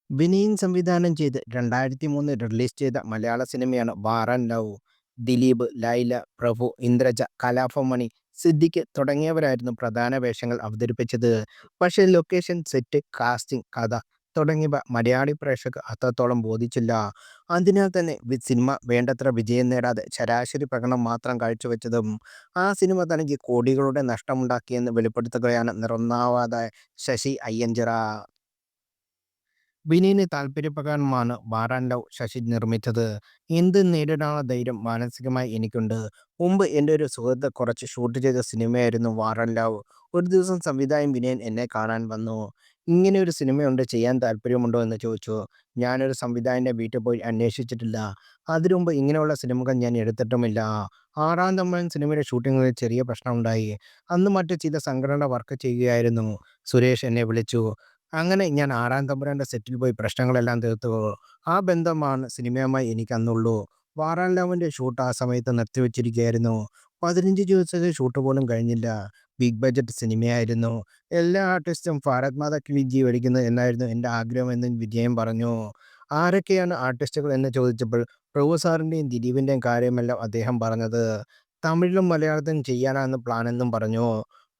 വിനീൻ സംവിധാനം ചെയ്ത് 2003 റിലീസ് ചെയ്ത മലയാള സിനിമയാണ് war and love. Dileep, Laila, Prabhu, Indraja, Kalabhavan Mani, Siddique തുടങ്ങിയവരായിരുന്നു പ്രധാന വേഷങ്ങൾ അവതരിപ്പിച്ചത്. പക്ഷേ ലൊക്കേഷൻ, സെറ്റ്, കാസ്റ്റിംഗ്, കഥ തുടങ്ങിയവ മലയാളി പ്രേക്ഷകർക്ക് അത്രത്തോളം ബോധിച്ചില്ല. അതിനാൽ തന്നെ സിനിമ വേണ്ടത്ര വിജയം നേടാതെ ശരാശരി പ്രകടനം മാത്രം കാഴ്ചവെച്ചതും ആ സിനിമ തനിക്ക് കോടികളുടെ നഷ്ടമുണ്ടാക്കിയെന്ന് വെളിപ്പെടുത്തുകയാണ് നിർമ്മാതാവായ ശശി അയ്യഞ്ചിറ. വിനീന് താല്പര്യപ്രകാരമാണ് വാർ ആൻഡ് ലവ് ശശി നിർമ്മിച്ചത്. എന്ത് നേരിടാനുള്ള ധൈര്യം മാനസികമായി എനിക്കുണ്ട്. മുമ്പ് എൻ്റെ ഒരു സുഹൃത്ത് കുറച്ച് ഷൂട്ട് ചെയ്ത സിനിമയായിരുന്നു വാർ ആൻഡ് ലവ്. ഒരു ദിവസം സംവിധായകൻ വിനയൻ എന്നെ കാണാൻ വന്നു. ഇങ്ങനെ ഒരു സിനിമയുണ്ട്, ചെയ്യാൻ താല്പര്യമുണ്ടോ എന്ന് ചോദിച്ചു. ഞാനൊരു സംവിധായകൻ്റെ വീട്ടിൽ പോയി അന്വേഷിച്ചിട്ടില്ല. അതിനു മുമ്പ് ഇങ്ങനെയുള്ള സിനിമകൾ ഞാൻ എടുത്തിട്ടുമില്ല. ആറാം തമ്പുരാൻ സിനിമയുടെ ഷൂട്ടിങ്ങിൽ ചെറിയ പ്രശ്നമുണ്ടായി. അന്ന് മറ്റു ചില സംഘടന വർക്ക് ചെയ്യുകയായിരുന്നു. സുരേഷ് എന്നെ വിളിച്ചു. അങ്ങനെ ഞാൻ ആറാം തമ്പുരാന്റെ സെറ്റിൽ പോയി പ്രശ്നങ്ങളെല്ലാം തീർത്തു. ആ ബന്ധമാണ് സിനിമയുമായി എനിക്കന്നുള്ളൂ. വാർ ആൻഡ് ലവിന്റെ ഷൂട്ട് ആ സമയത്ത് നിർത്തിവെച്ചിരിക്കുകയായിരുന്നു. 15 ദിവസത്തെ ഷൂട്ട് പോലും കഴിഞ്ഞില്ല. ബിഗ് ബഡ്ജറ്റ് സിനിമയായിരുന്നു. എല്ലാ ആർട്ടിസ്റ്റും ഭാരത് മാതാ കി ജയ് വിളിക്കുന്നത് എന്നായിരുന്നു എൻ്റെ ആഗ്രഹമെന്ന് വിജയൻ പറഞ്ഞു. ആരൊക്കെയാണ് ആർട്ടിസ്റ്റുകൾ എന്ന് ചോദിച്ചപ്പോൾ പ്രഭു സാറിൻ്റെയും ദിലീപിൻ്റെയും കാര്യമെല്ലാം അദ്ദേഹം പറഞ്ഞത്. തമിഴിലും മലയാളത്തിലും ചെയ്യാനാണ് പ്ലാനെന്നും പറഞ്ഞു.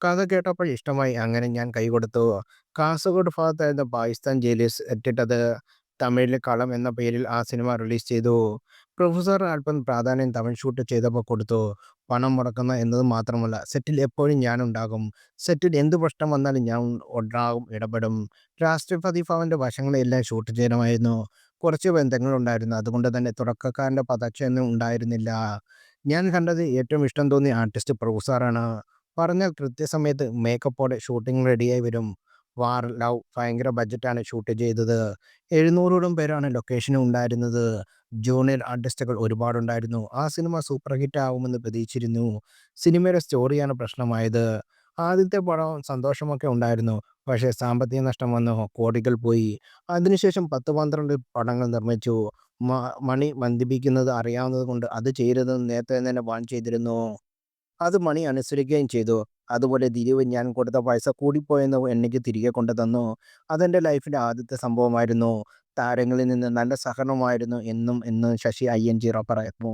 കഥ കേട്ടപ്പോൾ ഇഷ്ടമായി. അങ്ങനെ ഞാൻ കൈകൊടുത്തു. കാസർഗോഡ് ഭാഗത്തായിരുന്നു പാകിസ്ഥാൻ ജയിലിൽ സെറ്റിട്ടത്. തമിഴിൽ കളം എന്ന പേരിൽ ആ സിനിമ റിലീസ് ചെയ്തു. പ്രൊഫസർ അല്പം പ്രാധാന്യം തമിഴ് ഷൂട്ട് ചെയ്തപ്പോൾ കൊടുത്തു. പണം മുടക്കുന്ന എന്നത് മാത്രമല്ല, സെറ്റിൽ എപ്പോഴും ഞാനുണ്ടാകും. സെറ്റിൽ എന്ത് പ്രശ്നം വന്നാലും ഞാൻ ഉണ്ടാകും, ഇടപെടും. രാഷ്ട്രപതി ഭവന്റെ വശങ്ങളെല്ലാം ഷൂട്ട് ചെയ്യണമായിരുന്നു. കുറച്ച് ബന്ധങ്ങളുണ്ടായിരുന്നു. അതുകൊണ്ട് തന്നെ തുടക്കക്കാരൻ്റെ പദച്ഛയൊന്നും ഉണ്ടായിരുന്നില്ല. ഞാൻ കണ്ടത് ഏറ്റവും ഇഷ്ടം തോന്നിയ ആർട്ടിസ്റ്റ് പ്രൊഫസറാണ്. പറഞ്ഞാൽ കൃത്യസമയത്ത് മേക്കപ്പോടെ ഷൂട്ടിംഗ് റെഡിയായി വരും. വാർ, ലവ് ഭയങ്കര ബഡ്ജറ്റാണ് ഷൂട്ട് ചെയ്തത്. 700ഓളം പേരാണ് ലൊക്കേഷനിൽ ഉണ്ടായിരുന്നത്. ജൂനിയർ ആർട്ടിസ്റ്റുകൾ ഒരുപാടുണ്ടായിരുന്നു. ആ സിനിമ സൂപ്പർ ഹിറ്റ് ആവുമെന്ന് പ്രതീക്ഷിച്ചിരുന്നു. സിനിമയുടെ സ്റ്റോറിയാണ് പ്രശ്നമായത്. ആദ്യത്തെ പടം സന്തോഷമൊക്കെ ഉണ്ടായിരുന്നു. പക്ഷേ സാമ്പത്തിക നഷ്ടം വന്നു. കോടികൾ പോയി. അതിനുശേഷം 10, 12 പടങ്ങൾ നിർമ്മിച്ചു. മ മണി മന്ദിപ്പിക്കുന്നത് അറിയാവുന്നതുകൊണ്ട് അത് ചെയ്യരുതെന്ന് നേരത്തെ തന്നെ വാൺ ചെയ്തിരുന്നു. അത് മണി അനുസരിക്കുകയും ചെയ്തു. അതുപോലെ ദിലീപ് ഞാൻ കൊടുത്ത പൈസ കൂടിപ്പോയെന്ന് എനിക്ക് തിരികെ കൊണ്ടുതന്നു. അതെൻ്റെ ലൈഫിലെ ആദ്യത്തെ സംഭവമായിരുന്നു. താരങ്ങളിൽ നിന്ന് നല്ല സഹകരണമായിരുന്നു എന്നും എന്ന് ശശി അയ്യഞ്ചിറ പറയുന്നു.